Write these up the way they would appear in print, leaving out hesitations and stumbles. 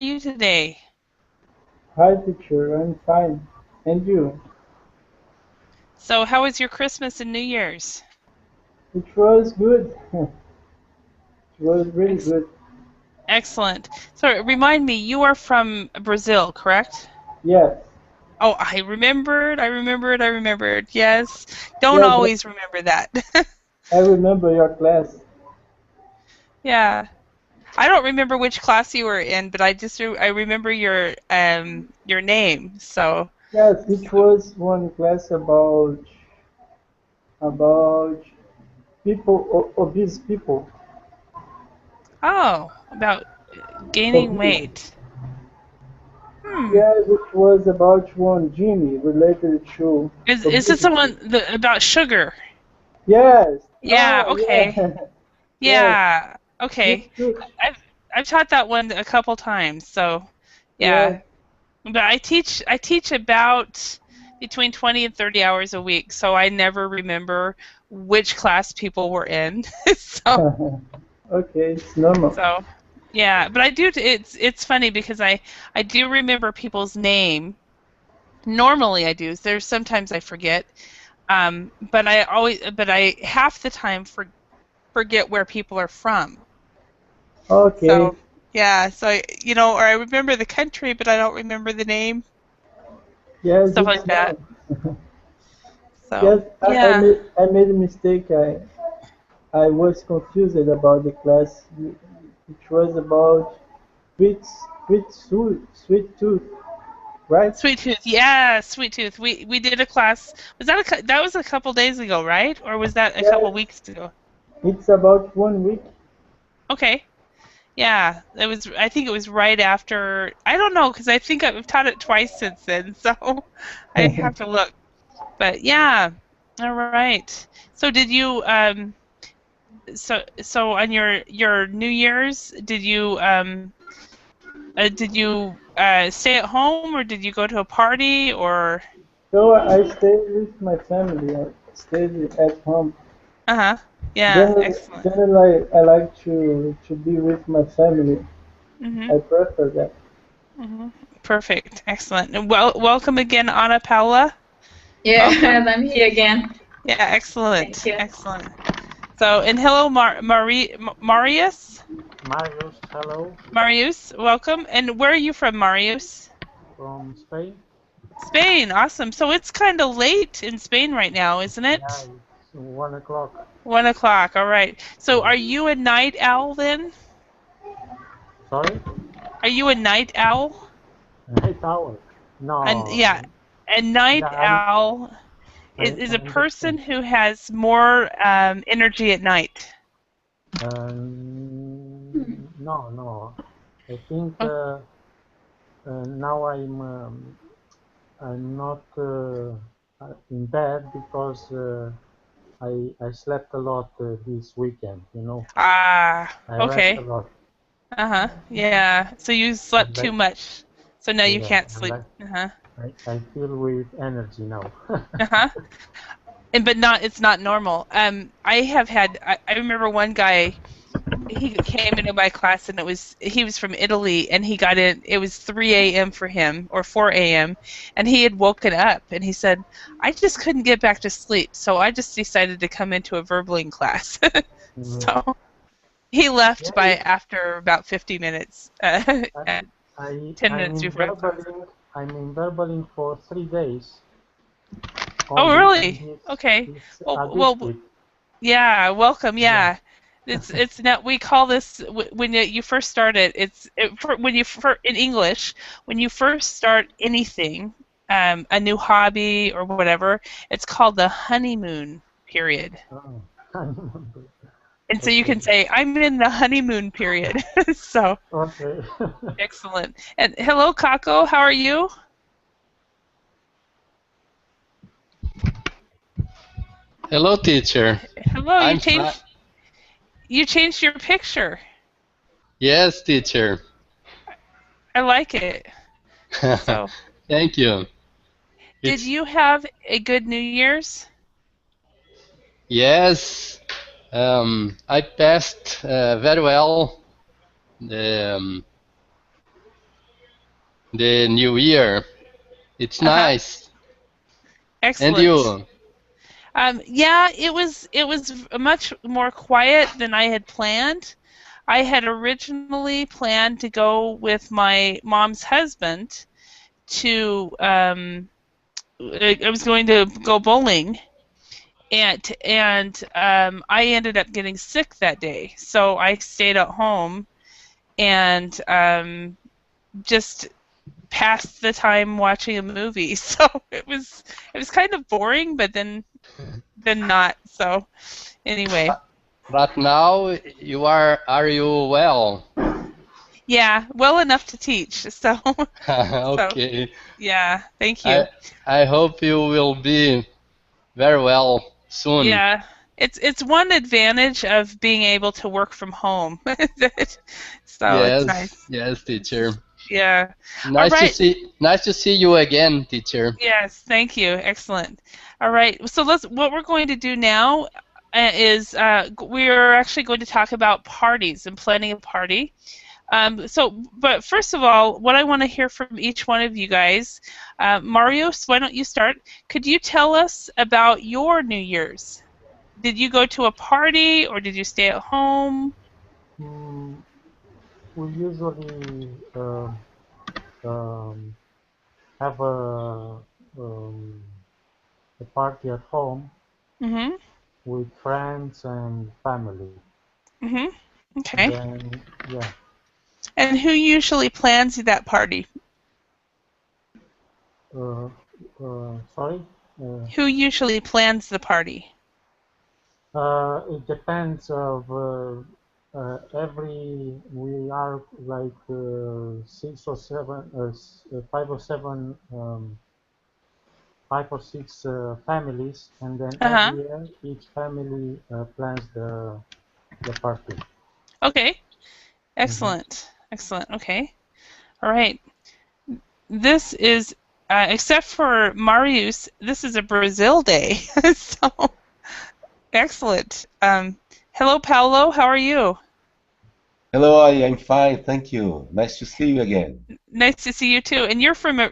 you today? Hi, teacher. I'm fine. And you? So, how was your Christmas and New Year's? It was good. It was really Ex good. Excellent. So, remind me, you are from Brazil, correct? Yes. Oh, I remembered. Yes. Don't Yes, always remember that. I remember your class. Yeah. I don't remember which class you were in, but I remember your name. So, Yes, it was one class about people, obese people. oh, about gaining Obese. weight. Hmm. Yes, it was about one Jimmy related to Is this the obesity. one about sugar? Yes. Yeah, Oh, okay. yeah. Yes. Yeah. Good, Okay. good. I've I've taught that one a couple times, so Yes. yeah. But I teach about between 20 and 30 hours a week, so I never remember which class people were in. So Okay, it's normal. so yeah, but I do it's funny because I do remember people's name. Normally I do. There's sometimes I forget. But I half the time forget where people are from. Okay. So yeah, so or I remember the country, but I don't remember the name, Yes, stuff it's like that. normal. So Yes, yeah, I made a mistake. I was confused about the class. It was about sweet, sweet tooth, right? Sweet Tooth. Yeah, Sweet Tooth. We did a class. Was that that was a couple days ago, right? Or was that a couple Yes, weeks ago? it's about 1 week. Okay. Yeah, it was. I think it was right after. I don't know because I think I've taught it twice since then, so I have to look. But yeah, all right. So did you so on your New Year's, did you stay at home or did you go to a party or So I stayed with my family. I stayed at home. uh-huh. Yeah, Generally, excellent. generally I like to be with my family. Mhm. I prefer that. Mhm. Perfect. Excellent. And welcome again, Ana Paula. Yeah, Welcome. and I'm here again. Yeah, Thank excellent. you. Excellent. So, and hello Marius. Marius, hello, Marius, welcome. And where are you from, Marius? from Spain. Spain. Awesome. So it's kind of late in Spain right now, isn't Yeah, it? it's 1 o'clock. 1 o'clock. All right. So Yeah. are you a night owl then? Sorry? Are you a night owl? Night hour. And No, yeah, a night yeah, owl is a I understand. person who has more energy at night. No, no. I think Oh, now I'm not in bed because I slept a lot this weekend. I rest a okay. lot, Uh-huh. Yeah. So you slept and too much. So now you yeah, can't and sleep. Uh-huh. I feel with energy now. Uh-huh. And but not it's not normal. I remember one guy he came into my class and he was from Italy and he got in it was 3 a.m. for him or 4 a.m. and he had woken up and he said I just couldn't get back to sleep so I just decided to come into a verbaling class. Mm, So he left yeah, by after about 50 minutes I, at I 10 I'm minutes in before the class. verbaling. I'm in verbaling for 3 days Oh only, and really? Okay. it's Well, addictive. yeah, welcome. Yeah. Yeah, it's not. We call this when you first start it. When in English when you first start anything, a new hobby or whatever. It's called the honeymoon period, Oh, I remember. and so you Okay. can say I'm in the honeymoon period. So Okay. excellent. And hello, Kako. How are you? Hello, teacher. Hello. I'm fine. You changed your picture. Yes, teacher. I like it. So Thank you. did It's you have a good New Year's? yes. I passed very well. Um, the new year. It's nice. Excellent. And you? Yeah, it was much more quiet than I had planned. I had originally planned to go with my mom's husband to I was going to go bowling, and I ended up getting sick that day, so I stayed at home and just passed the time watching a movie. So it was kind of boring, but then not. So anyway. But now are you well? Yeah, well enough to teach. So Okay. yeah, thank you. I hope you will be very well soon. Yeah. It's one advantage of being able to work from home. So it's nice. Yes, teacher. Yeah. Nice All right. nice to see you again, teacher. Yes, thank you. Excellent. All right. So what we're going to do now is we are actually going to talk about parties and planning a party. But first of all, what I want to hear from each one of you guys, Marius, why don't you start? Could you tell us about your New Year's? Did you go to a party or did you stay at home? We usually have a party at home with friends and family. Okay. And then, yeah. And who usually plans that party? Sorry? Who usually plans the party? It depends of we are like 6 or 7, 5 or 7, 5 or 6 families, and then every year each family plans the party. Okay. Excellent. Excellent. Okay. All right. This is, except for Marius, this is a Brazil day. So, excellent. Hello, Paulo. How are you? Hello, I'm fine, thank you. Nice to see you again. Nice to see you too. And you're from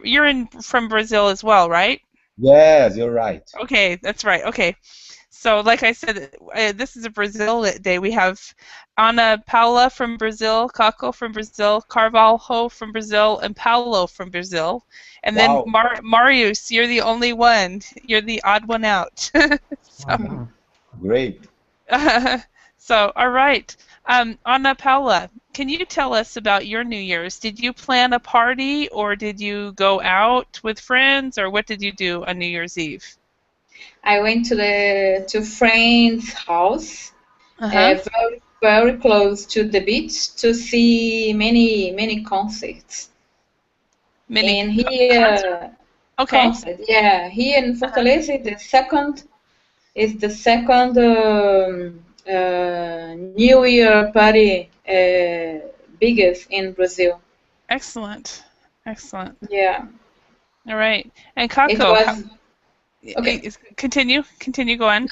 Brazil as well, right? Yes, you're right. Okay, that's right. Okay. So, like I said, this is a Brazil day. We have Ana Paula from Brazil, Caco from Brazil, Carvalho from Brazil, and Paulo from Brazil. And then Marius, you're the only one. You're the odd one out. So, great. So, all right. Ana Paula, can you tell us about your New Year's? Did you plan a party or did you go out with friends or what did you do on New Year's Eve? I went to friend's house, very, very close to the beach, to see many concerts. And here, concert, yeah, here in Fortaleza, is the second New Year party biggest in Brazil. Excellent, excellent. Yeah. All right, and Caco. Okay. Continue. Go on. No,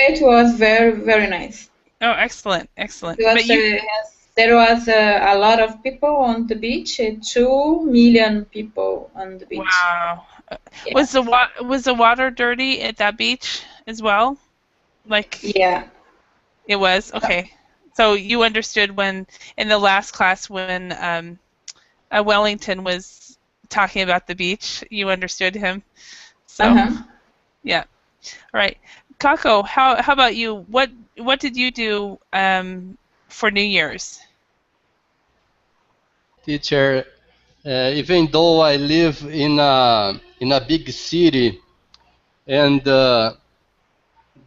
it was very, very nice. Oh, excellent, excellent. There was a lot of people on the beach. 2 million people on the beach. Wow. Yeah. Was the water dirty at that beach as well? Yeah. It was? Okay. So you understood when in the last class when Wellington was talking about the beach, you understood him. So. Yeah. All right. Caco, how about you? What did you do for New Year's? Teacher, even though I live in a big city, and the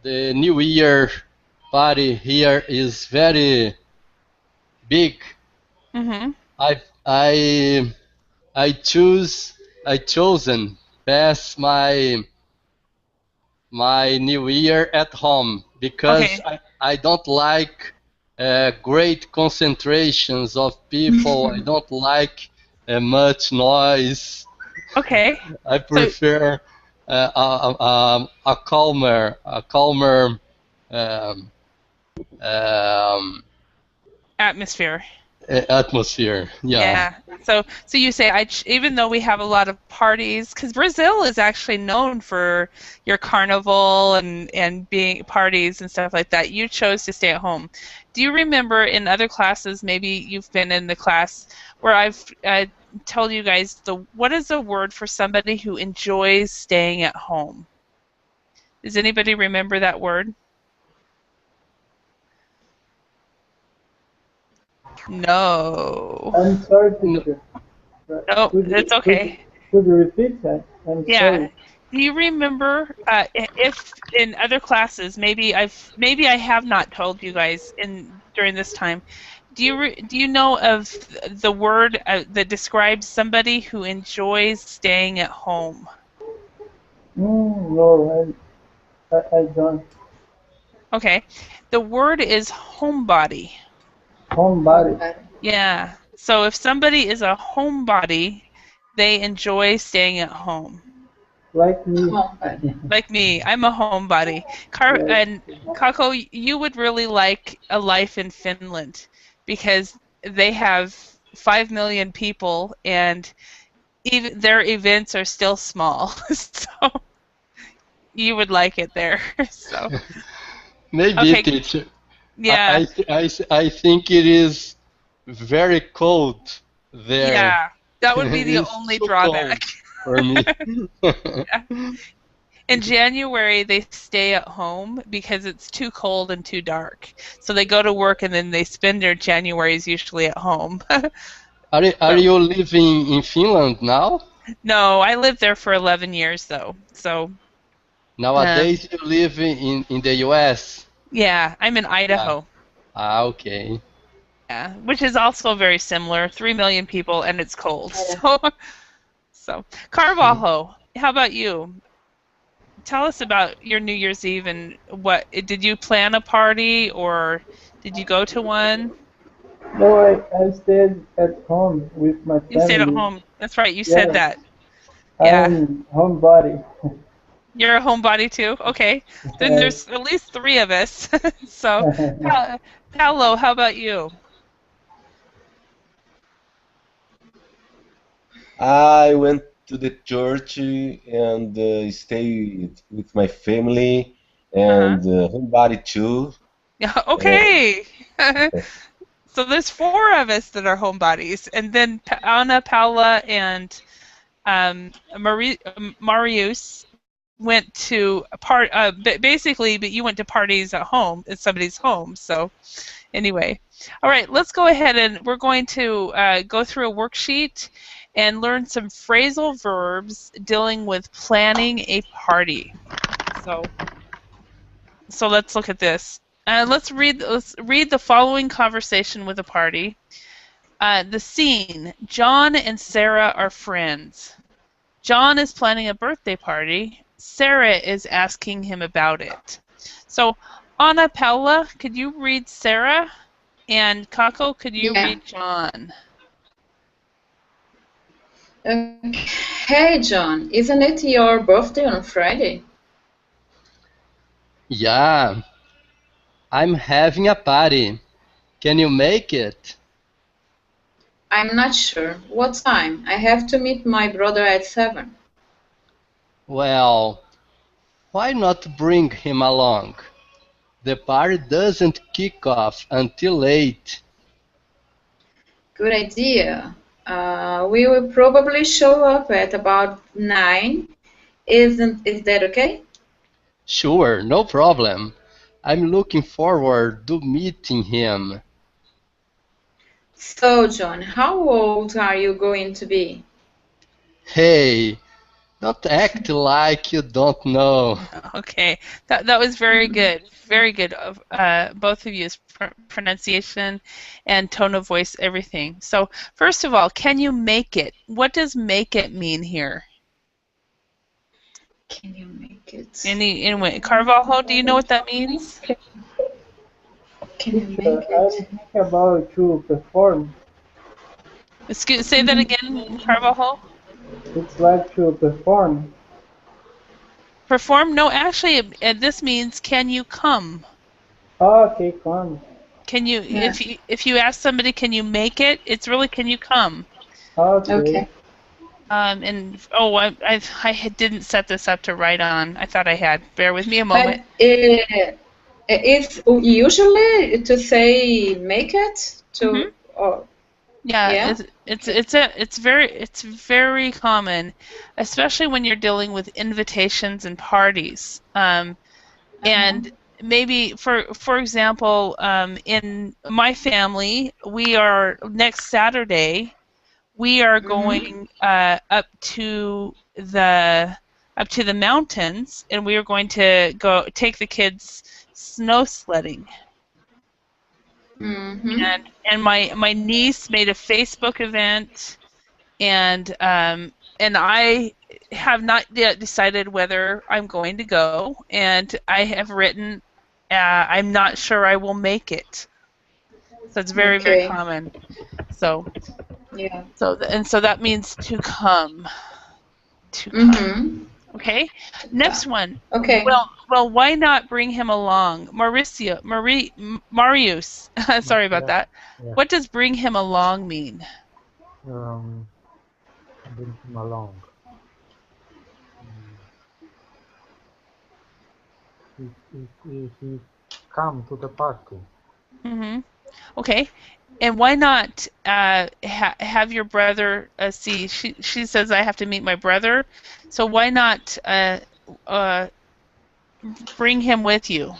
New Year party here is very big. I chosen pass my New Year at home because I don't like great concentrations of people. I don't like much noise. Okay. I prefer a calmer atmosphere. Atmosphere. Yeah. Yeah, So you say, even though we have a lot of parties, because Brazil is actually known for your carnival and being parties and stuff like that, you chose to stay at home. Do you remember in other classes, maybe you've been in the class where I've told you guys, what is a word for somebody who enjoys staying at home? Does anybody remember that word? No. I'm sorry, teacher. No, it's okay. Could you repeat that? I'm sorry. Do you remember if in other classes, maybe I have not told you guys during this time. Do you know of the word that describes somebody who enjoys staying at home? No, I don't. Okay, the word is homebody. Homebody. Yeah. So if somebody is a homebody, they enjoy staying at home. Like me. Like me, I'm a homebody. And Kako, you would really like a life in Finland because they have 5 million people and even their events are still small. So you would like it there. So maybe, okay. teacher. Yeah. I think it is very cold there. Yeah, that would be the only drawback for me. Yeah. In January, they stay at home because it's too cold and too dark. So they go to work and then they spend their Januaries usually at home. Are you living in Finland now? No, I lived there for 11 years though. So nowadays you live in the US. Yeah, I'm in Idaho. Okay. Yeah, which is also very similar. 3 million people and it's cold. So Carvalho, how about you? Tell us about your New Year's Eve and did you plan a party or did you go to one? No, I stayed at home with my family. You stayed at home. That's right. You said that. Yeah. I'm homebody. You're a homebody too? Okay. Then there's at least 3 of us. So, Paolo, how about you? I went to the church and stayed with my family and homebody too. Yeah. Okay. So there's 4 of us that are homebodies, and then Anna, Paula, and Marius went to basically, but you went to parties at home at somebody's home. So anyway, all right, let's go ahead and we're going to go through a worksheet and learn some phrasal verbs dealing with planning a party. So let's look at this. Let's read the following conversation with a party. The scene: John and Sarah are friends. John is planning a birthday party. Sarah is asking him about it. So, Anna, Paula, could you read Sarah? And Kako, could you read John? Hey, John, isn't it your birthday on Friday? Yeah, I'm having a party. Can you make it? I'm not sure. What time? I have to meet my brother at 7. Well, why not bring him along? The party doesn't kick off until late. Good idea. We will probably show up at about 9. Is that okay? Sure, no problem. I'm looking forward to meeting him. So, John, how old are you going to be? Hey, don't act like you don't know. Okay, that was very good. Very good. Both of you's pronunciation and tone of voice, everything. So, first of all, can you make it? What does make it mean here? Can you make it? Anyway, Carvalho, do you know what that means? Can you make it? I'm thinking about to perform. Say that again, Carvalho. It's like to perform. Perform? No, actually, this means can you come? Oh, okay, come. Can you? Yeah. If you ask somebody, can you make it? It's really can you come? Okay. And oh, I didn't set this up to write on. I thought I had. Bear with me a But moment. it's usually to say make it to or Yeah, yeah. it's very common, especially when you're dealing with invitations and parties. And maybe for example, in my family, we are next Saturday. We are going up to the mountains, and we are going to go take the kids snow sledding. And my niece made a Facebook event, and I have not yet decided whether I'm going to go, and I have written I'm not sure I will make it. So it's very, very common. So Yeah. so that means to come. To come. Okay. Next one. Okay. Well, why not bring him along? Marius. Sorry about that. Yeah. What does bring him along mean? Bring him along. He come to the party. Okay. And why not have your brother see? She says I have to meet my brother, so why not bring him with you?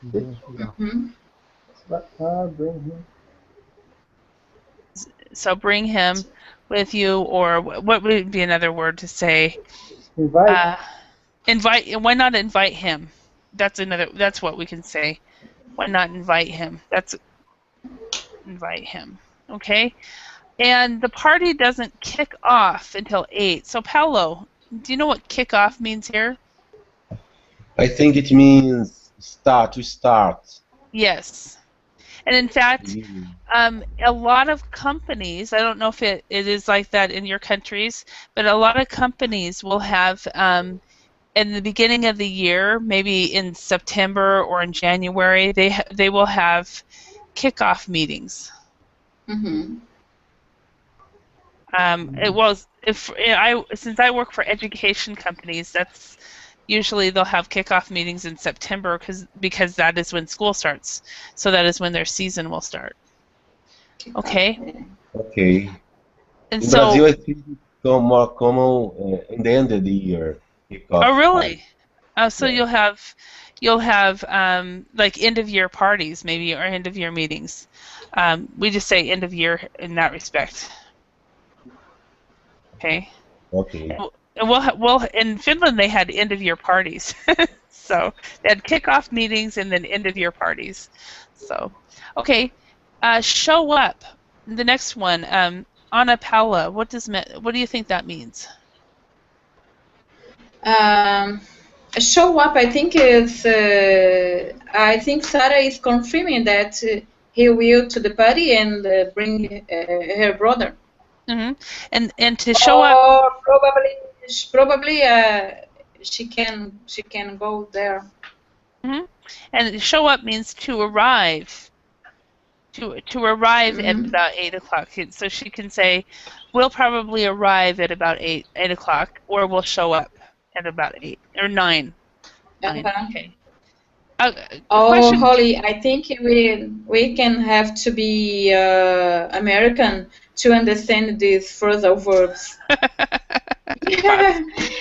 Bring him. Bring him. So bring him with you, or what would be another word to say? Invite. Invite. Why not invite him? That's what we can say. Why not invite him? Invite him. Okay. And the party doesn't kick off until 8. So Paolo, do you know what kick off means here? I think it means to start. Yes. And in fact, a lot of companies, I don't know if it is like that in your countries, but a lot of companies will have, in the beginning of the year, maybe in September or in January, they will have kickoff meetings. Since I work for education companies, that's usually they'll have kickoff meetings in September because that is when school starts. So that is when their season will start. Okay. Okay. And in so, Brazil, I think it's more common in the end of the year. Oh, really? So yeah. you'll have like end of year parties maybe, or end of year meetings. We just say end of year in that respect. Okay. Okay. And we'll in Finland they had end of year parties. So they had kickoff meetings and then end of year parties. So okay, show up. The next one, Anna Paula. What do you think that means? Show up. I think is. I think Sarah is confirming that he will to the party and bring her brother. And to show up. Or probably she can go there. And show up means to arrive. To arrive at about 8 o'clock. So she can say, we'll probably arrive at about 8 o'clock, or we'll show up at about 8 or 9. 9. Okay. Oh, Holly, I think we can have to be American to understand these phrasal verbs.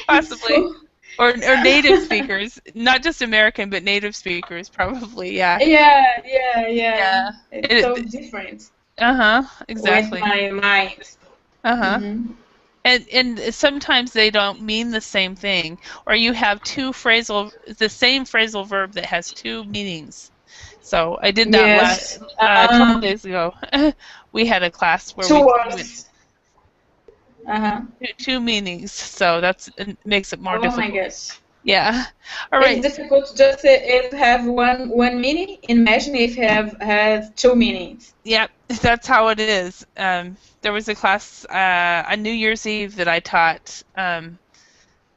Possibly. Or native speakers, not just American, but native speakers, probably, yeah. Yeah. It's so different. Exactly. With my mind. And sometimes they don't mean the same thing, or you have the same phrasal verb that has two meanings. So I did that a couple days ago. We had a class where we went two meanings, so it makes it more difficult. Oh my gosh. Yeah. All right. It's difficult just if have one meaning. Imagine if have two meanings. Yep, that's how it is. There was a class on New Year's Eve that I taught.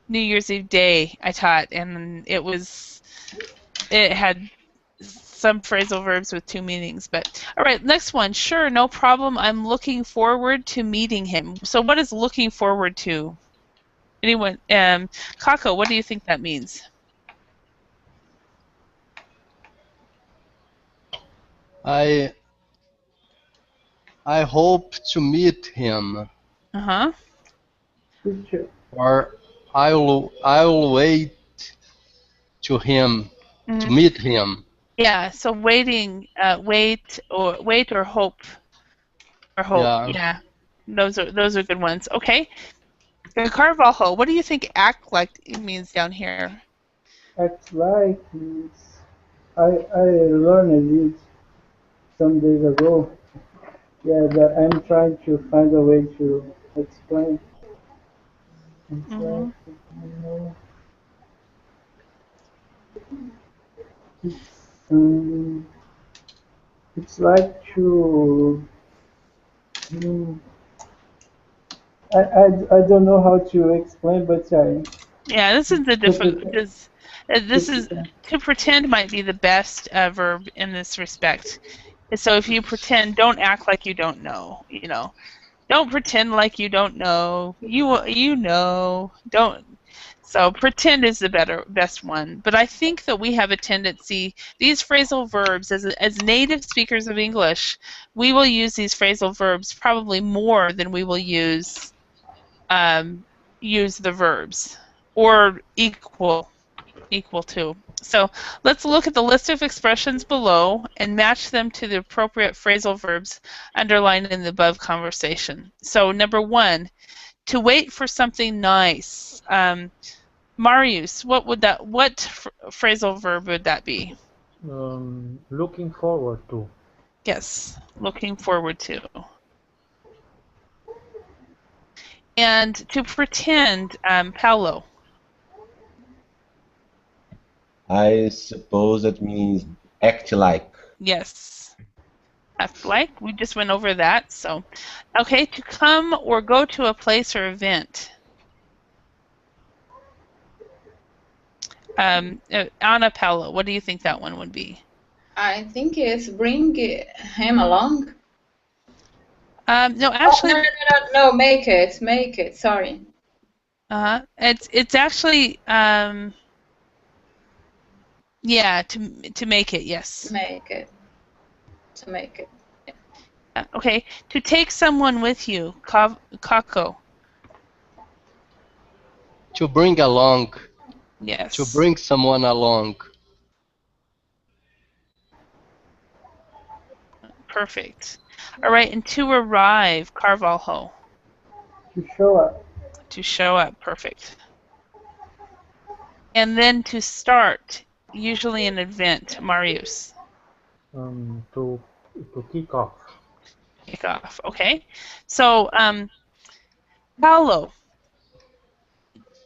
New Year's Eve day I taught, and it had some phrasal verbs with two meanings. But all right, next one. Sure, no problem. I'm looking forward to meeting him. So what is looking forward to? Anyone? Kako, what do you think that means? I hope to meet him. Uh-huh. Or I'll wait to him to meet him. Yeah, so waiting, wait or hope. Or hope. Yeah. Those are good ones. Okay. Carvalho, what do you think act like it means down here? Act like is I learned it some days ago. Yeah, but I'm trying to find a way to explain. It's like to. I don't know how to explain, but yeah, this is the difficult. This is to pretend might be the best verb in this respect. So if you pretend, don't act like you don't know. You know, don't pretend like you don't know. You know. Don't. So pretend is the best one. But I think that we have a tendency, these phrasal verbs, as native speakers of English, we will use these phrasal verbs probably more than we will use the verbs, or equal to. So let's look at the list of expressions below and match them to the appropriate phrasal verbs underlined in the above conversation. So number 1, to wait for something nice. Marius, what phrasal verb would that be? Looking forward to. Yes, looking forward to. And to pretend, Paulo. I suppose that means act like. Yes. Act like. We just went over that. So, okay, to come or go to a place or event. Anna, Paulo, what do you think that one would be? I think it's bring him along. No, actually. No. Make it. Sorry. It's actually yeah, to make it. Yes. Make it. To make it. Yeah. Okay. To take someone with you, Kako. To bring along. Yes. To bring someone along. Perfect. All right, and to arrive, Carvalho. To show up. To show up, perfect. And then to start, usually an event, Marius. To kick off. Kick off, okay. So, Paulo,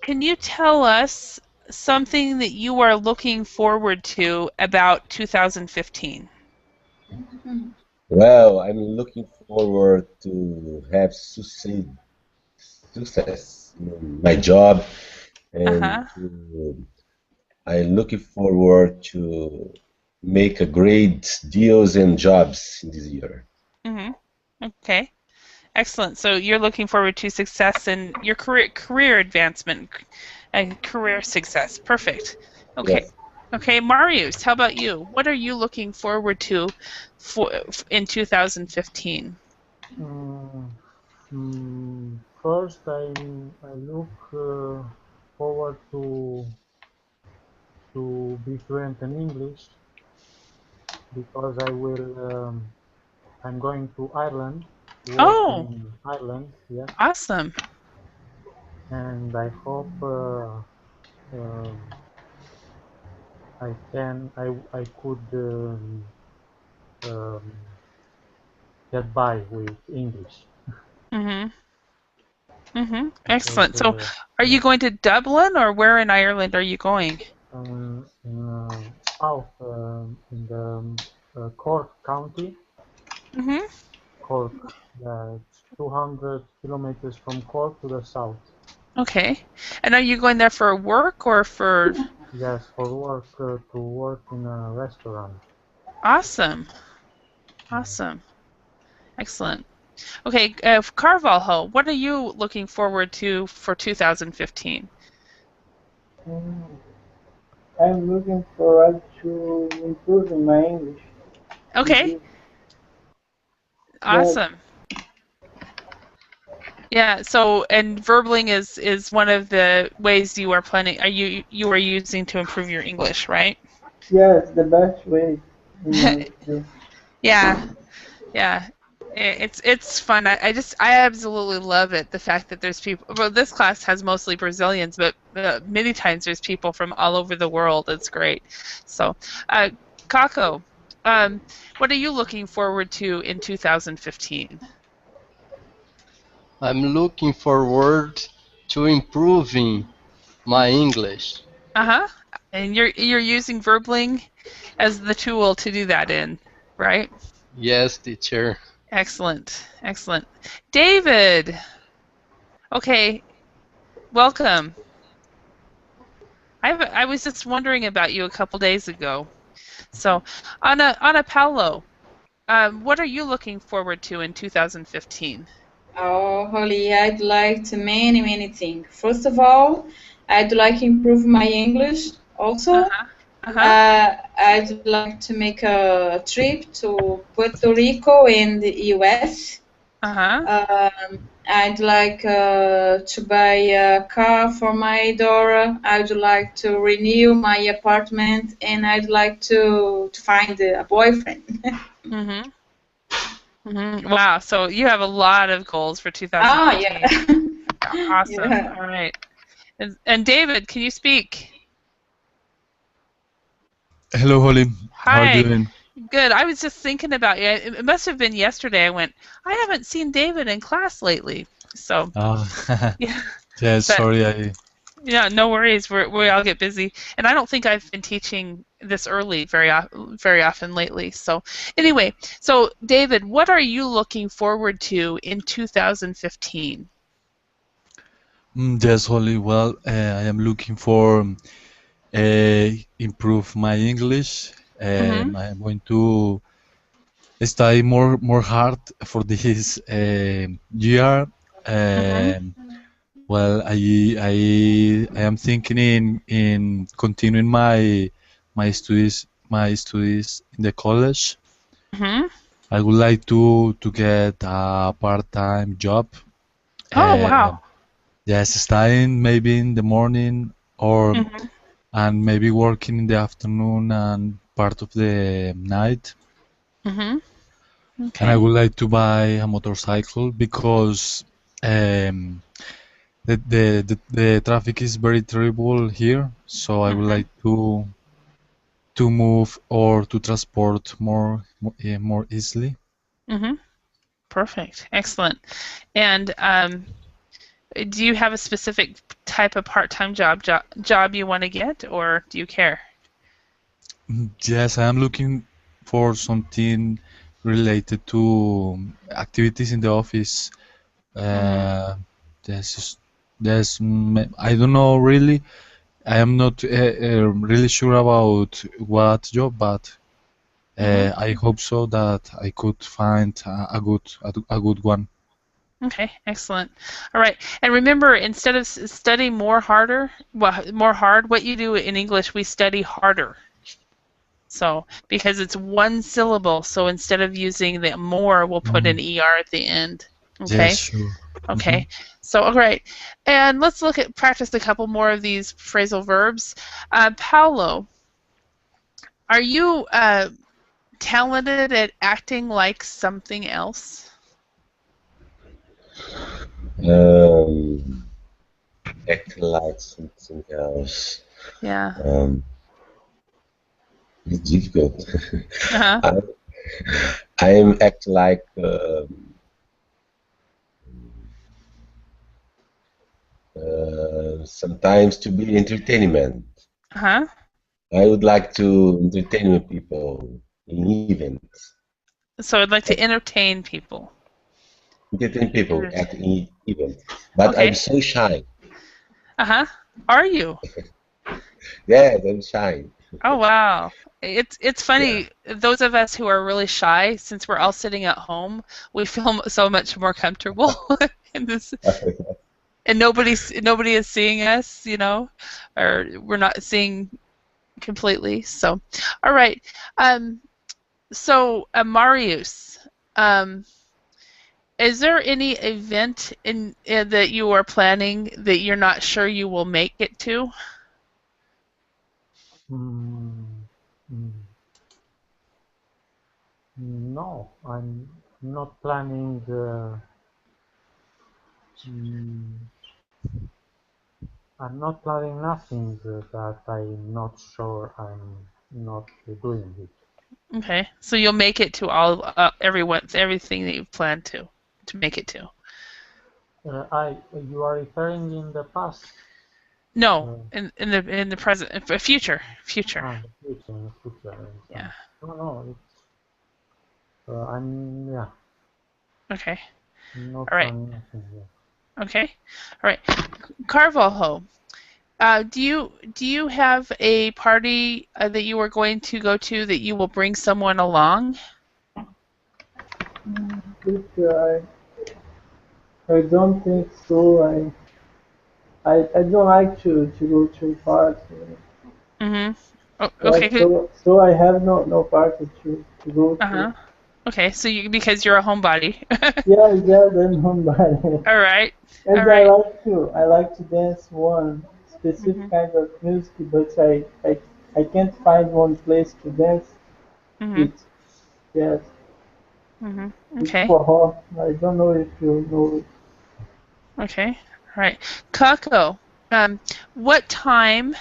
can you tell us something that you are looking forward to about 2015? Well, I'm looking forward to have success in my job, and I'm looking forward to make a great deals and jobs in this year. Okay, excellent. So you're looking forward to success in your career advancement, and career success. Perfect. Okay. Yes. Okay, Marius, how about you? What are you looking forward to in 2015? First, I look forward to be fluent in English, because I'm going to Ireland. In Ireland, yes. Awesome. And I hope I could get by with English. Excellent. So, are you going to Dublin, or where in Ireland are you going? In south, in the Cork County. Cork. It's 200 kilometers from Cork to the south. Okay. And are you going there for work or for? Yes, for work, to work in a restaurant. Awesome. Awesome. Excellent. Okay, Carvalho, what are you looking forward to for 2015? I'm looking forward to improving my English. Okay. Awesome. Yeah, so and verbling is one of the ways you are planning you are using to improve your English, right? Yes, the best way in my view. Yeah. Yeah. It's fun. I absolutely love it. The fact that there's people. Well, this class has mostly Brazilians, but many times there's people from all over the world. It's great. So, Kako, what are you looking forward to in 2015? I'm looking forward to improving my English. And you're using verbling as the tool to do that in, right? Yes, teacher. Excellent. Excellent. David. Okay. Welcome. I was just wondering about you a couple days ago. So, Ana Paulo, what are you looking forward to in 2015? Oh, Holly, I'd like to many things. First of all, I'd like to improve my English. Also, I'd like to make a trip to Puerto Rico in the U.S. I'd like to buy a car for my daughter. I'd like to renew my apartment, and I'd like to find a boyfriend. Wow, so you have a lot of goals for 2015. Awesome. Yeah. All right. And David, can you speak? Hello, Holly. Hi. How are you doing? Good. I was just thinking about you. It must have been yesterday. I went, I haven't seen David in class lately. So, yeah. Yeah, sorry. Yeah, no worries. We all get busy, and I don't think I've been teaching this early very often lately. So, anyway, so David, what are you looking forward to in 2015? Yes, Holly. Well, I am looking for improve my English. I am going to study more hard for this year. Well, I am thinking in continuing my studies in the college. I would like to get a part-time job. Oh, wow. Yes, studying maybe in the morning and maybe working in the afternoon and part of the night. Okay. And I would like to buy a motorcycle because the traffic is very terrible here. So I would like to move or to transport more easily. Perfect. Excellent. And do you have a specific type of part-time job you want to get, or do you care? Yes, I am looking for something related to activities in the office. I don't know really. I am not really sure about what job, but I hope so that I could find a good one. Okay, excellent. All right, and remember, instead of studying more hard, what you do in English, we study harder. So, because it's one syllable, so instead of using the more, we'll put an ER at the end. Okay? Yes, sure. Okay, so all right, and let's practice a couple more of these phrasal verbs. Paulo, are you talented at acting like something else? Act like something else. Yeah. It's difficult. I am act like sometimes to be entertainment. I would like to entertain people in events. So I'd like to entertain people. Entertain people at events. But I'm so shy. Are you? Yes, I'm shy. Oh wow. It's Yeah. funny, those of us who are really shy, since we're all sitting at home, we feel so much more comfortable in this, and nobody is seeing us, or we're not seeing completely. So, all right. Um, Marius, um, is there any event that you are planning that you're not sure you will make it to? Mm, mm, no, I'm not planning. Mm, I'm not planning nothing that I'm not sure I'm not doing it. Okay, so you'll make it to everything that you've planned to make it to. You are referring in the past. No, Uh, in the present, future. the future, in the future, and Yeah. no, no, it's I'm yeah, Okay. not All right. planning nothing yet. Okay. All right. Carvalho, do you have a party that you are going to go to that you will bring someone along? I don't think so. I don't like to go to parties. Mm-hmm. Oh, Yeah, okay. Good. so I have no party to go to. Uh-huh. Okay. So because you're a homebody. Yeah, yeah, then nobody. All right. All And right. I like to dance one specific Mm-hmm. kind of music, but I can't find one place to dance Mm-hmm. it. Yes, Mm-hmm. it's Okay. for her. I don't know if you know it. Okay. All right. Kako, what time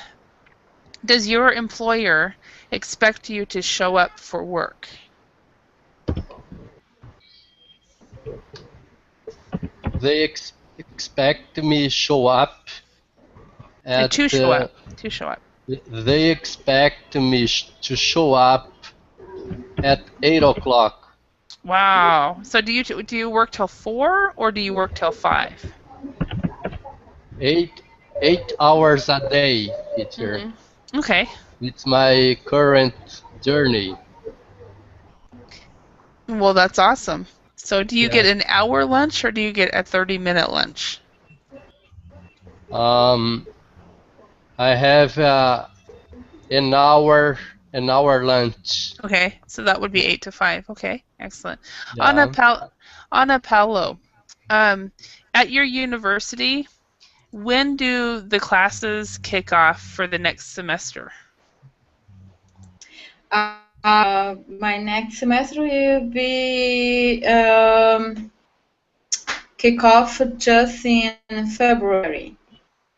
does your employer expect you to show up for work? They expect me show up at. To show up. To show up. They expect me to show up at 8 o'clock. Wow. So do you work till 4 or do you work till 5? Eight 8 hours a day, teacher. Mm-hmm. Okay. It's my current journey. Well, that's awesome. So do you get Yeah. an hour lunch or do you get a 30-minute lunch? Um, I have an hour lunch. Okay. So that would be 8 to 5. Okay. Excellent. Ana Yeah. Paolo, at your university, when do the classes kick off for the next semester? My next semester will be kick off just in February.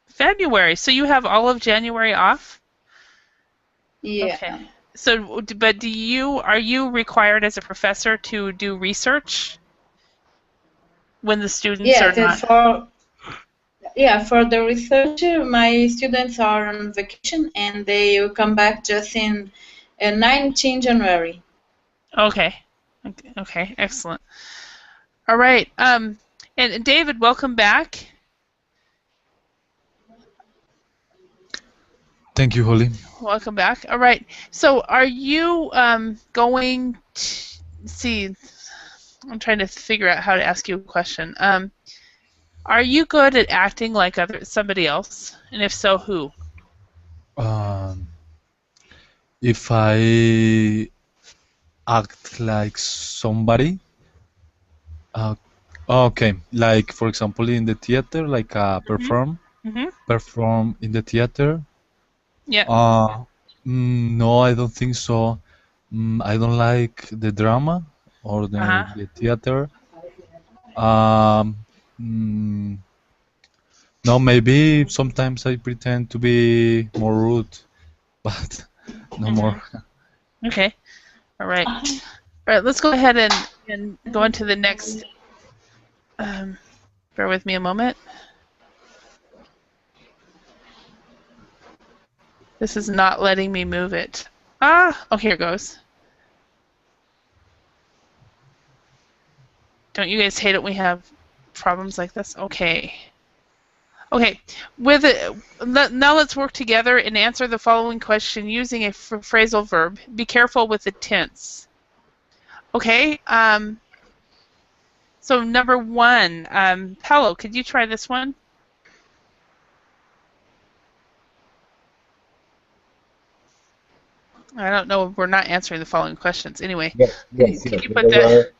February. So you have all of January off? Yeah. Okay. So, but are you required as a professor to do research when the students are not? For the research, my students are on vacation and they will come back just in 19 January. Okay. Okay. Excellent. All right. And David, welcome back. Thank you, Holly. Welcome back. All right. So, are you going to see? I'm trying to figure out how to ask you a question. Are you good at acting like somebody else? And if so, who? Um, if I act like somebody, uh, okay, like for example in the theater, like perform in the theater. Yeah. No, I don't think so. I don't like the drama or the theater. Mm, no, maybe sometimes I pretend to be more rude, but no more. Okay. All right. All right. Let's go ahead and go into the next. Bear with me a moment. This is not letting me move it. Oh, here it goes. Don't you guys hate it when we have problems like this? Okay. Okay, now let's work together and answer the following question using a phrasal verb. Be careful with the tense. Okay, so number one, Paolo, could you try this one? I don't know, we're not answering the following questions. Anyway, yes. Can you put that?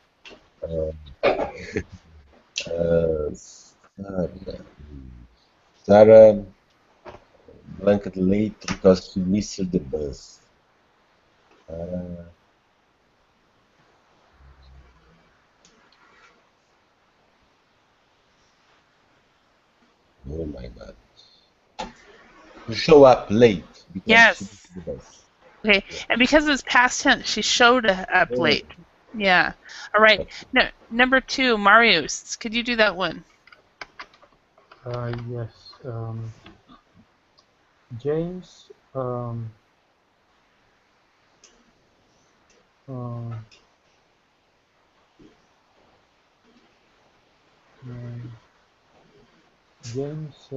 Sarah blanked late because she missed the bus. Oh my God. To show up late because she missed the bus. Okay, and because it's past tense, she showed up late. Yeah. All right. No, number two, Marius, could you do that one? Yes. James James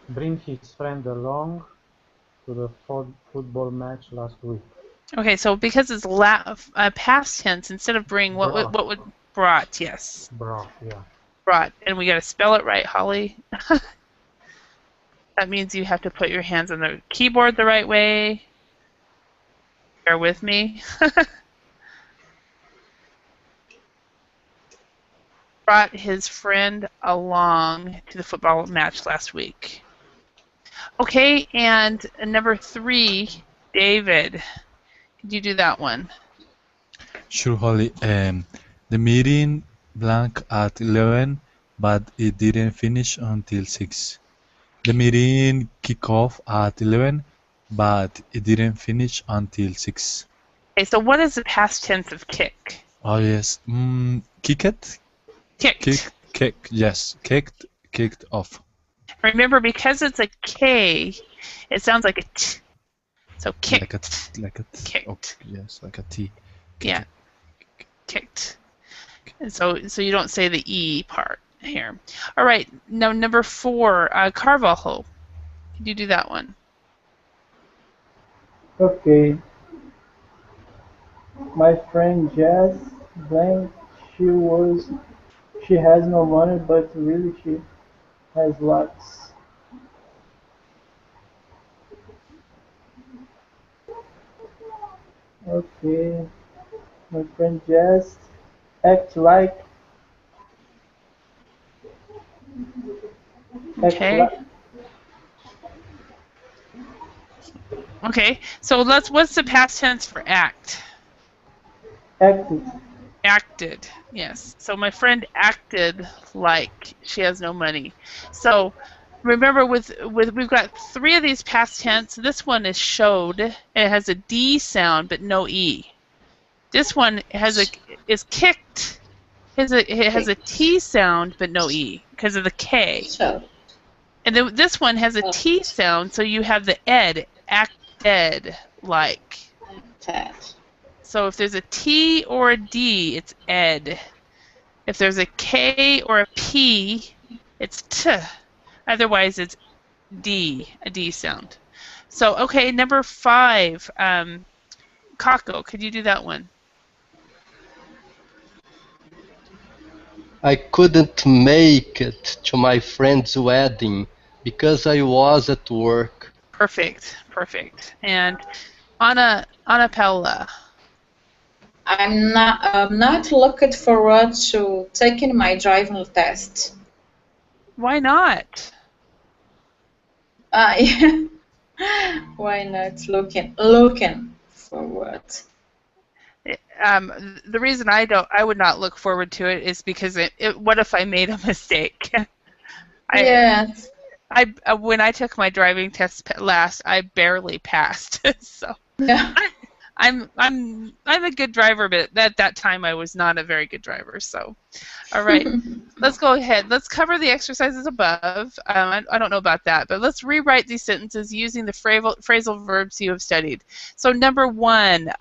bring his friend along to the football match last week. Okay, so because it's past tense, instead of bring, what would brought? Yes. Brought, yeah. Brought, and we got to spell it right, Holly. That means you have to put your hands on the keyboard the right way. Bear with me. Brought his friend along to the football match last week. Okay, and number three, David. Could you do that one? Sure, Holly. The meeting blank at 11, but it didn't finish until 6. The meeting kicked off at 11, but it didn't finish until 6. Okay, so what is the past tense of kick? Oh, yes. Kick it? Kicked. Yes. Kicked off. Remember, because it's a K, it sounds like a T. So kicked. Like a T. Kicked. Oh, yes, like a T. Yeah. Kicked. And so you don't say the E part here. All right. Now number four, Carvalho. Can you do that one? Okay. My friend Jess blank. She has no money, but really she has lots. Okay. My friend Jess act like. Okay. Okay. So what's the past tense for act? Acted. Acted. Yes. So my friend acted like she has no money. So remember, we've got three of these past tense. This one is showed. It has a D sound but no E. This one is kicked. It has a T sound but no E because of the K. And then this one has a T sound, so you have the ed, acted like. So if there's a T or a D, it's ed. If there's a K or a P, it's T. Otherwise, it's D, a D sound. So, okay, number five, Kako, could you do that one? I couldn't make it to my friend's wedding because I was at work. Perfect. And Anna Paula. I'm not looking forward to taking my driving test. Why not? Yeah. Why not looking forward? The reason I would not look forward to it is because what if I made a mistake? Yes. When I took my driving test last, I barely passed. So yeah. I'm a good driver, but at that time I was not a very good driver. So, all right, let's go ahead. Let's cover the exercises above. I don't know about that, but let's rewrite these sentences using the phrasal verbs you have studied. So number one,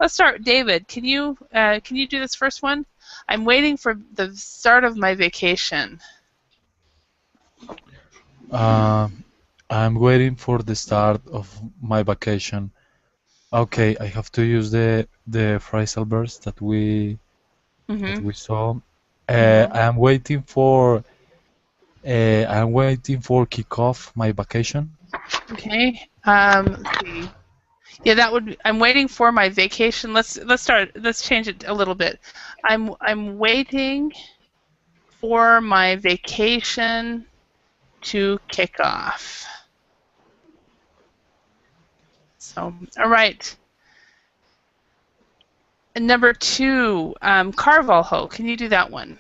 let's start. David, can you do this first one? I'm waiting for the start of my vacation. I'm waiting for the start of my vacation. Okay, I have to use the phrasal verbs that we saw. I'm waiting for kick off my vacation. Okay. Let's see. Yeah, that would. I'm waiting for my vacation. Let's change it a little bit. I'm waiting for my vacation to kick off. So, all right. And number 2, Carvalho. Can you do that one?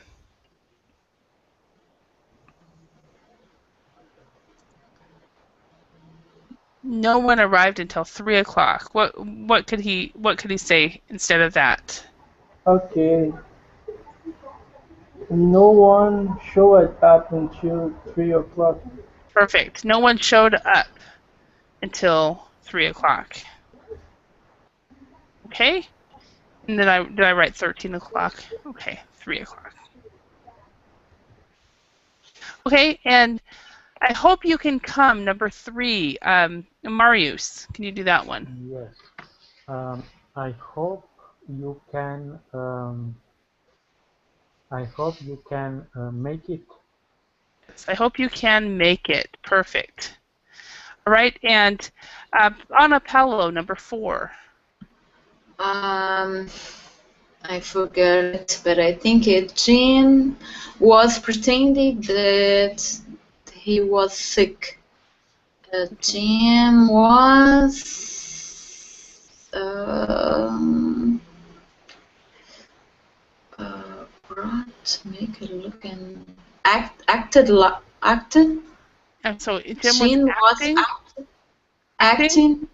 No one arrived until 3 o'clock. What could he say instead of that? Okay. No one showed up until 3 o'clock. Perfect. No one showed up until 3 o'clock. Okay. And then did I write 13 o'clock? Okay, 3 o'clock. Okay, and I hope you can come. Number 3, Marius. Can you do that one? Yes. I hope you can. I hope you can make it. Yes, I hope you can make it. Perfect. All right, and Anna Paolo, number 4. I forget, but I think Jean was pretending that he was sick. Jim was brought, make a look and acted. And so Jean was acting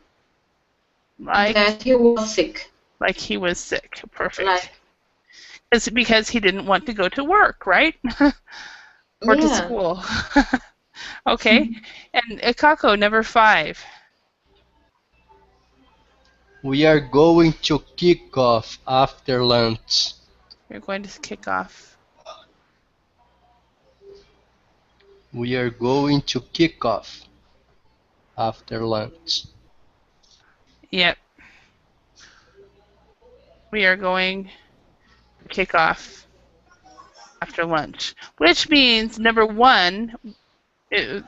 like that he was sick. Like he was sick. Perfect. Because he didn't want to go to work, right? Or to school. Okay. And Kako, number 5. We are going to kick off after lunch. We're going to kick off. We are going to kick off after lunch. Yep. We are going to kick off after lunch. Which means, number 1,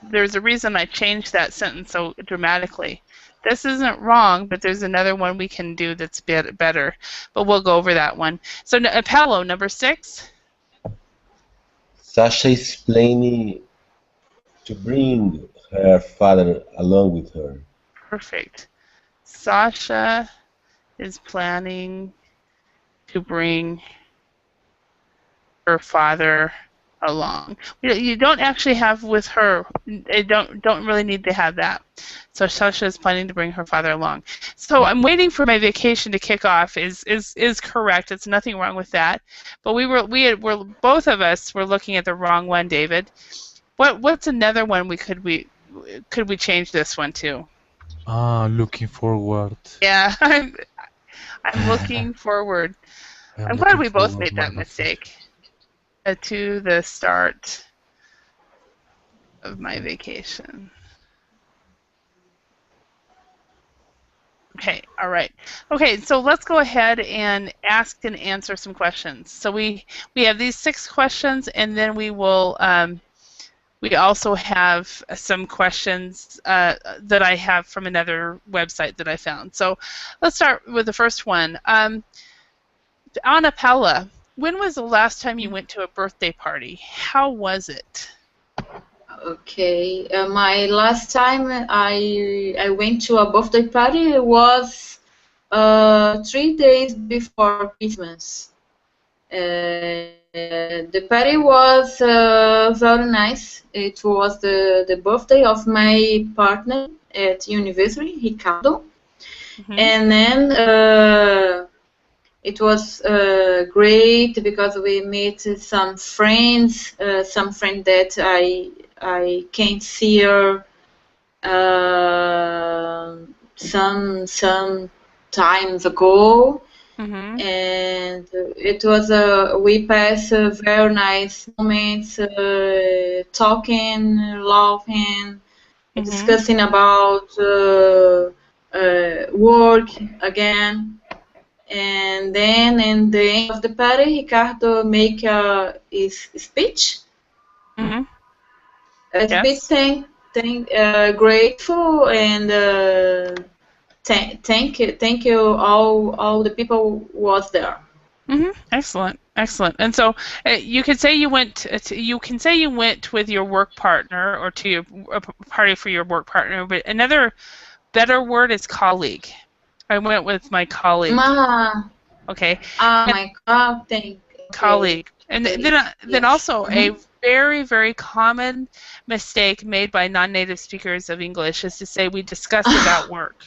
there's a reason I changed that sentence so dramatically. This isn't wrong, but there's another one we can do that's better. But we'll go over that one. So, Paolo, number 6. Sasha is planning to bring her father along with her. Perfect. Sasha is planning to bring her father along. You don't actually have with her. You don't really need to have that. So Sasha is planning to bring her father along. So I'm waiting for my vacation to kick off is correct. It's nothing wrong with that. But we're both of us were looking at the wrong one, David. What's another one could we change this one to? Looking forward. Yeah, I'm looking forward. I'm glad we both made that mistake. To the start of my vacation. Okay, all right. Okay, so let's go ahead and ask and answer some questions. So we have these 6 questions, and then we will. We also have some questions that I have from another website that I found. So let's start with the first one. Anna Paula, when was the last time you went to a birthday party? How was it? Okay, my last time I went to a birthday party was 3 days before Christmas. The party was very nice. It was the birthday of my partner at university, Ricardo. And then it was great because we met some friends that I can't see her some times ago. and it was we passed very nice moments, talking, laughing, discussing about work again. And then in the end of the party, Ricardo make his speech. A speech grateful and thank you all the people was there. Excellent, excellent. And so you can say you went. You can say you went with your work partner or to a party for your work partner. But another better word is colleague. I went with my colleague. Okay. My God, colleague. And then also a very, very common mistake made by non-native speakers of English is to say we discussed about work.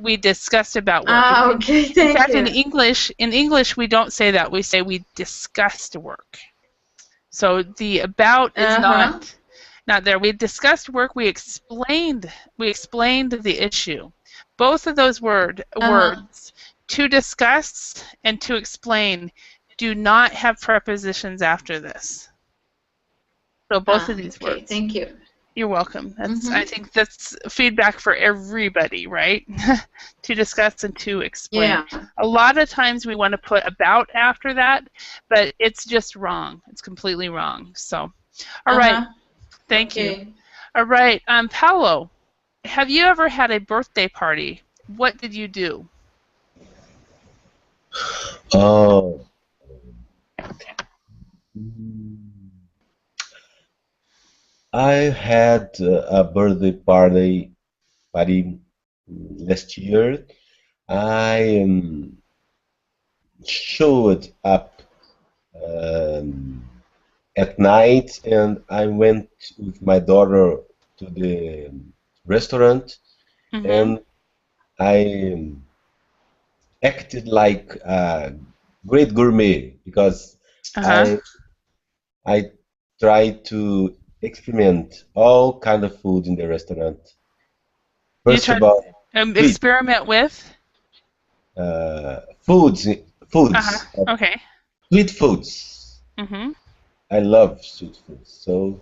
We discussed about work. Okay, in fact, in English we don't say that. We say we discussed work. So the about is not there. We discussed work. We explained the issue. Both of those words, to discuss and to explain, do not have prepositions after this. So both of these words. Thank you. You're welcome. That's I think that's feedback for everybody, right? To discuss and to explain. Yeah. A lot of times we want to put about after that, but it's just wrong. It's completely wrong. So, all right. Thank you. All right. Paolo, have you ever had a birthday party? What did you do? Oh. I had a birthday party last year. I showed up at night, and I went with my daughter to the restaurant, and I acted like a great gourmet because I tried to experiment all kind of food in the restaurant. First of all, experiment with foods. Okay. Sweet foods. I love sweet foods, so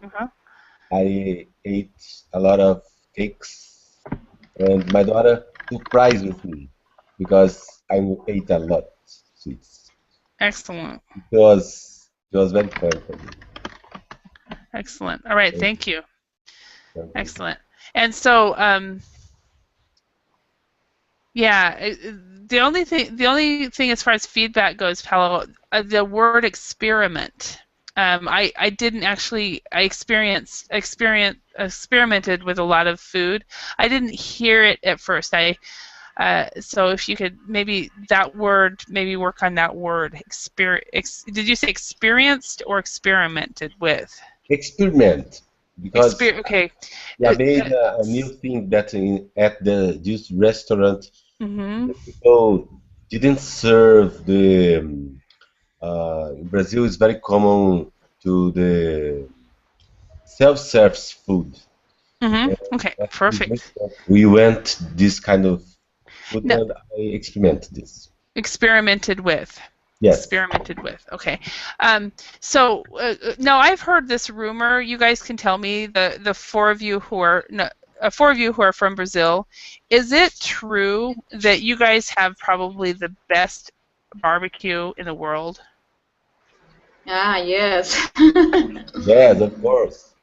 I ate a lot of cakes, and my daughter surprised with me because I ate a lot of sweets. Excellent. It was very fun for me. Excellent. All right, thank you. Excellent. And so, yeah, the only thing as far as feedback goes, Paolo, the word experiment. I didn't actually. I experimented with a lot of food. I didn't hear it at first. So if you could maybe work on that word. Did you say experienced or experimented with? Experiment, because okay. I made a new thing that at this restaurant, the people didn't serve the. In Brazil, it's very common to the self-service food. Okay, perfect. We went this kind of food, and I experimented this. Experimented with. Yes. Experimented with. Okay. So now I've heard this rumor. You guys can tell me the four of you who are from Brazil. Is it true that you guys have probably the best barbecue in the world? Yes. Yes, of course.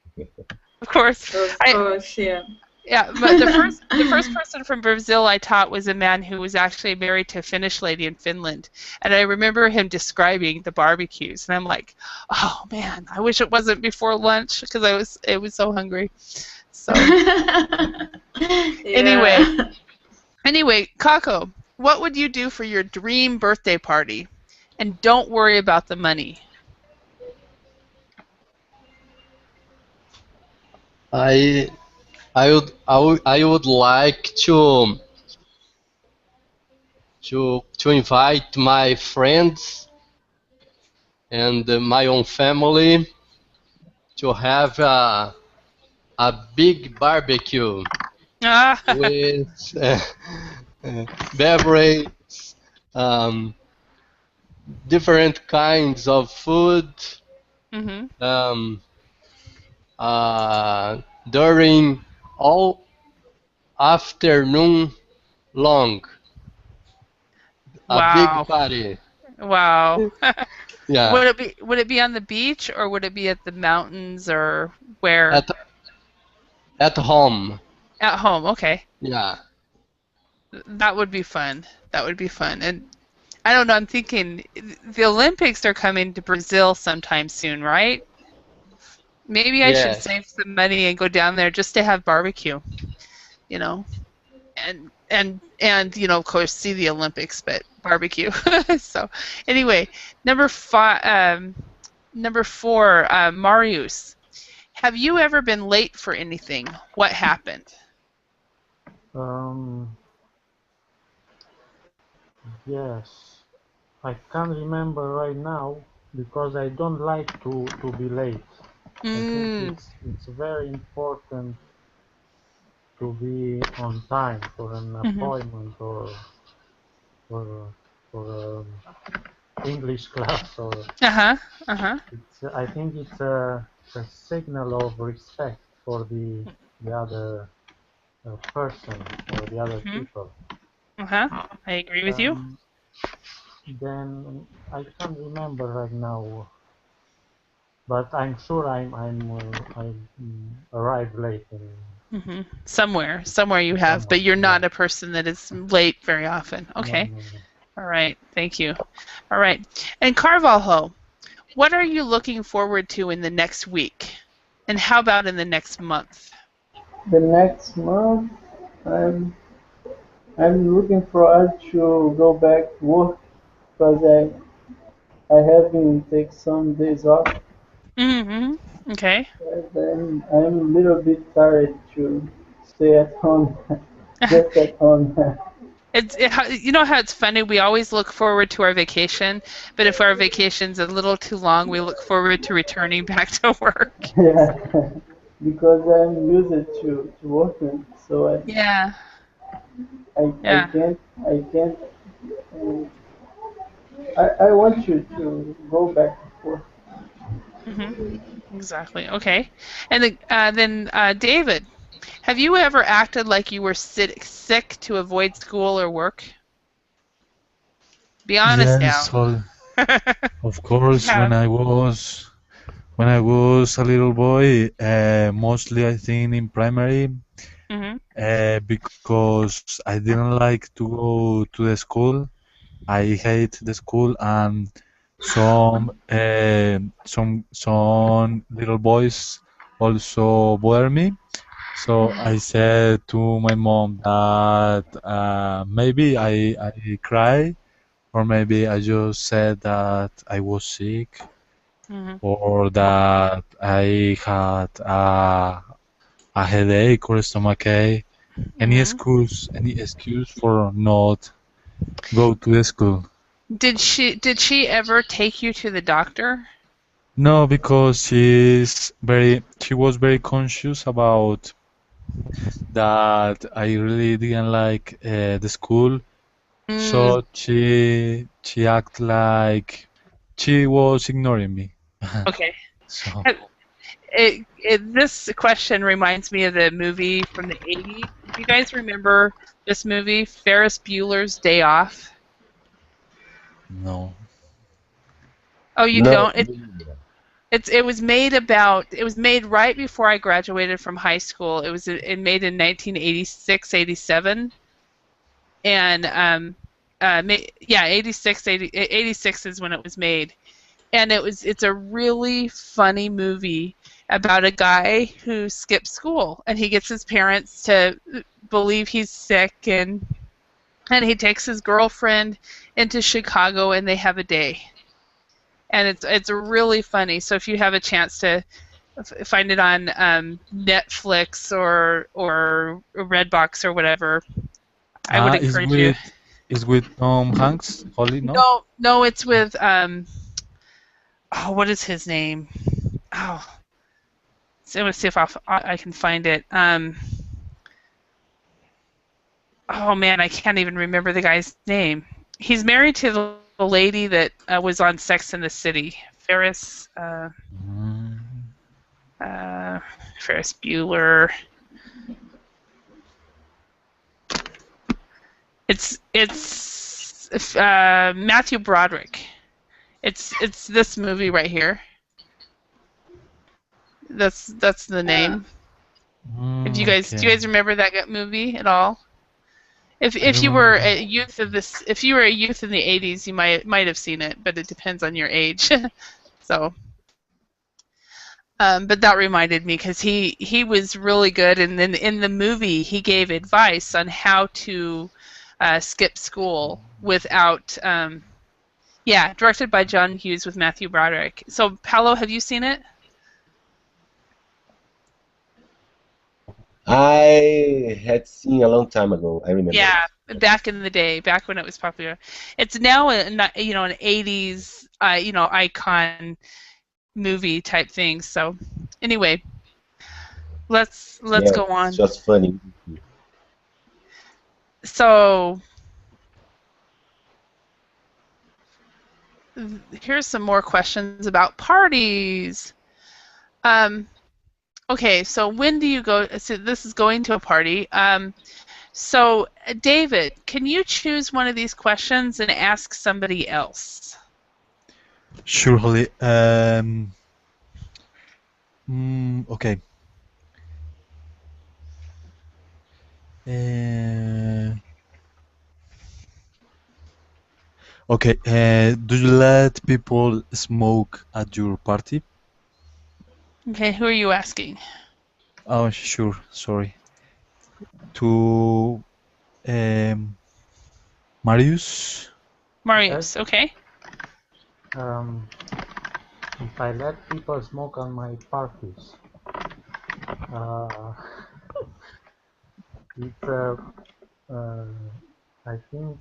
Of course. Of course, yeah. Yeah, but the first person from Brazil I taught was a man who was actually married to a Finnish lady in Finland, and I remember him describing the barbecues, and I'm like, oh man, I wish it wasn't before lunch because I was so hungry. So anyway, Kako, what would you do for your dream birthday party? And don't worry about the money. I would like to invite my friends and my own family to have a big barbecue with beverage different kinds of food Mm-hmm. During all afternoon long. A big Wow. party. Wow. Yeah. Would it be on the beach or would it be at the mountains or where? At home. At home. Okay. Yeah. That would be fun. That would be fun. And I don't know, I'm thinking the Olympics are coming to Brazil sometime soon, right? Maybe I should Yes. save some money and go down there just to have barbecue, you know. And of course see the Olympics, but barbecue. So anyway, number 4, Marius. Have you ever been late for anything? What happened? Yes, I can't remember right now because I don't like to be late. I think it's very important to be on time for an appointment or for English class or. I think it's a signal of respect for the other person or the other people. I agree with you. Then I can't remember right now, but I'm sure I arrived late. Somewhere you have, but you're not a person that is late very often. Okay. No. All right. Thank you. All right. And Carvalho, what are you looking forward to in the next week? And how about in the next month? The next month, I'm looking forward to go back to work because I have been take some days off. Okay. And I'm a little bit tired to stay at home, just at home. You know how it's funny? We always look forward to our vacation, but if our vacation's a little too long, we look forward to returning back to work. Yeah, because I'm used to working, so I can't. I want you to go back to work. Exactly. Okay. And then David, have you ever acted like you were sick to avoid school or work? Be honest now. Yes, of course. When I was a little boy, mostly I think in primary, because I didn't like to go to the school. I hate the school, and some little boys also bother me. So I said to my mom that maybe I cry, or maybe I just said that I was sick, or that I had a headache or a stomachache. Any excuse for not go to the school. Did she ever take you to the doctor? No, because she was very conscious about that I really didn't like the school. So she acted like she was ignoring me. Okay. So This question reminds me of the movie from the 80s. Do you guys remember this movie, Ferris Bueller's Day Off? no. Oh, you No. don't? It was made right before I graduated from high school. It made in 1986, 87. And 86 is when it was made. And it's a really funny movie about a guy who skips school, and he gets his parents to believe he's sick, and he takes his girlfriend into Chicago, and they have a day. And it's really funny. So if you have a chance to find it on Netflix or Redbox or whatever, I would encourage you. It's with Tom Hanks, Holly, no? No, it's with what is his name? Oh, so I'm gonna see if I can find it. Oh man, I can't even remember the guy's name. He's married to the lady that was on Sex and the City. Ferris Bueller. It's Matthew Broderick. It's this movie right here. That's the name. If you guys do you guys remember that movie at all? If you were a youth of this, if you were a youth in the 80s, you might have seen it, but it depends on your age. So, but that reminded me because he was really good, and then in the movie he gave advice on how to skip school without. Yeah, directed by John Hughes with Matthew Broderick. So, Paolo, have you seen it? I had seen a long time ago. I remember. Yeah, back in the day, back when it was popular. It's now an 80s icon movie type thing. So anyway, let's go on. It's just funny. So here's some more questions about parties. Okay, so when do you go? So this is going to a party. So, David, can you choose one of these questions and ask somebody else? Surely. Okay. Okay. Do you let people smoke at your party? Okay, who are you asking? Oh, sure. Sorry. To Marius. Marius, okay. If I let people smoke on my parties, I think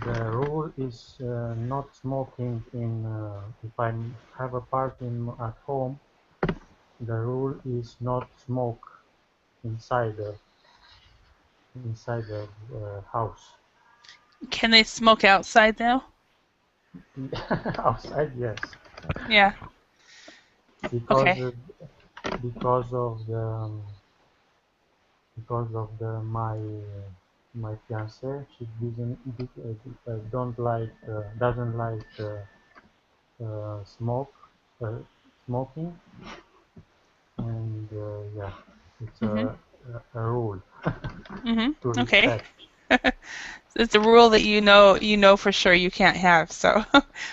the rule is not smoking in. If I have a party at home, the rule is not smoke inside the house. Can they smoke outside though? Outside, yes. Yeah. Because my fiancée, she doesn't like smoking, and yeah, it's a rule to respect. Okay. It's a rule that you know for sure you can't have. So,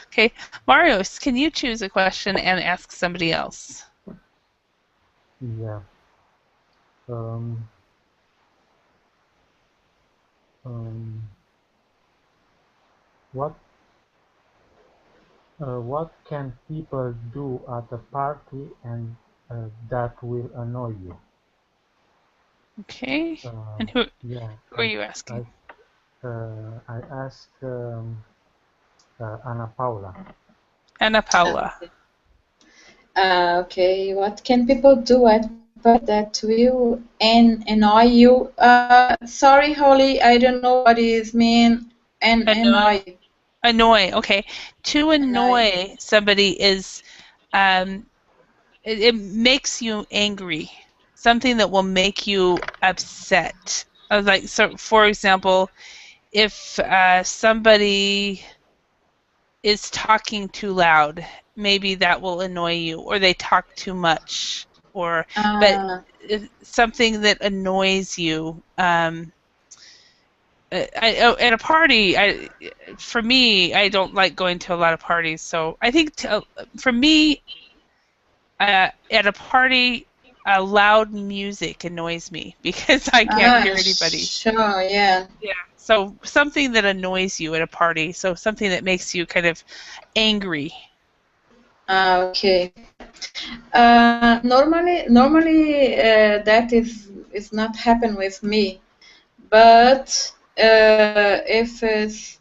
okay, Marius, can you choose a question and ask somebody else? Yeah. What can people do at a party and that will annoy you? Okay. And who are you asking? I ask Ana Paula. Ana Paula. Okay, what can people do at party that will annoy you? Sorry, Holly, I don't know what is mean and annoy. Annoy. Okay. To annoy somebody is it makes you angry. Something that will make you upset. Like, so for example, if somebody is talking too loud, maybe that will annoy you, or they talk too much, or but something that annoys you. At a party, for me, I don't like going to a lot of parties. So I think for me, at a party, loud music annoys me because I can't hear anybody. Sure, yeah. Yeah. So something that annoys you at a party. So something that makes you kind of angry. Okay. Normally, that is not happen with me, but if it's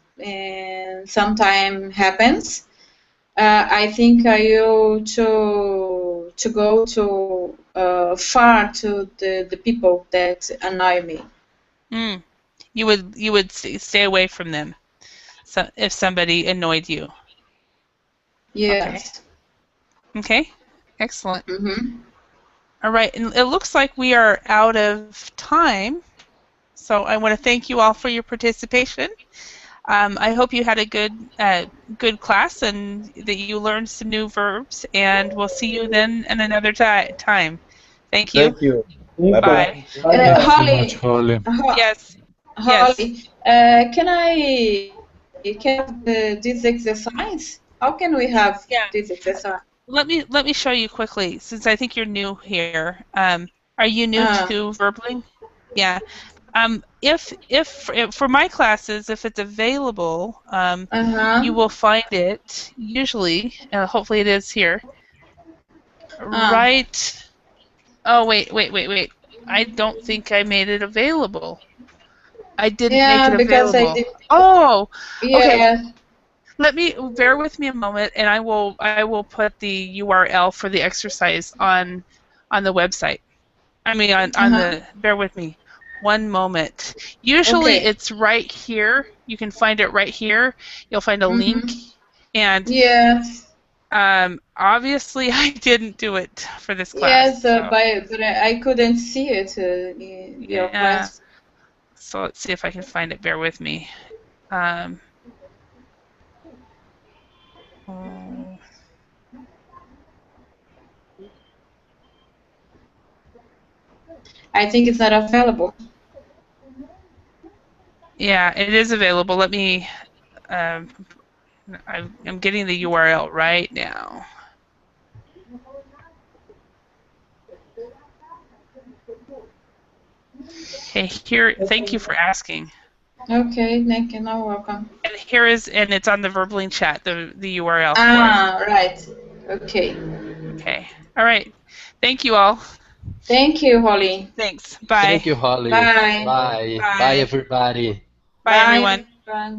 sometime happens, I think I used to go to far to the people that annoy me. you would stay away from them. So if somebody annoyed you. Yes. Okay. Excellent. Mm-hmm. All right, and it looks like we are out of time. So I want to thank you all for your participation. I hope you had a good class and that you learned some new verbs. And we'll see you then in another time. Thank you. Thank you. Thank Bye you. bye. Bye. Bye Thank you bye. so much, Holly, Holly. Yes. Yes. Holly, can I have this exercise? How can we have Yeah. this exercise? Let me show you quickly, since I think you're new here. Are you new to verbling? Yeah. If for my classes, if it's available, you will find it usually. Hopefully, it is here. Right. Oh wait. I don't think I made it available. I didn't make it because I available. did. Oh. Okay. Yeah. Bear with me a moment, and I will put the URL for the exercise on the website. I mean on the. Bear with me. One moment. Usually Okay. it's right here. You can find it right here. You'll find a link, and Yes. obviously I didn't do it for this Yes, class. So. but I couldn't see it in your class. So let's see if I can find it. Bear with me. Oh. I think it's not available. Yeah, it is available. Let me. I'm getting the URL right now. Okay, here. Thank you for asking. Okay, thank you. No, welcome. And it's on the Verbling chat, the URL for it. Right. Okay. Okay. All right. Thank you all. Thank you, Holly. Thanks. Bye. Thank you, Holly. Bye. Bye. Bye. Bye, everybody. Bye, everyone. Bye.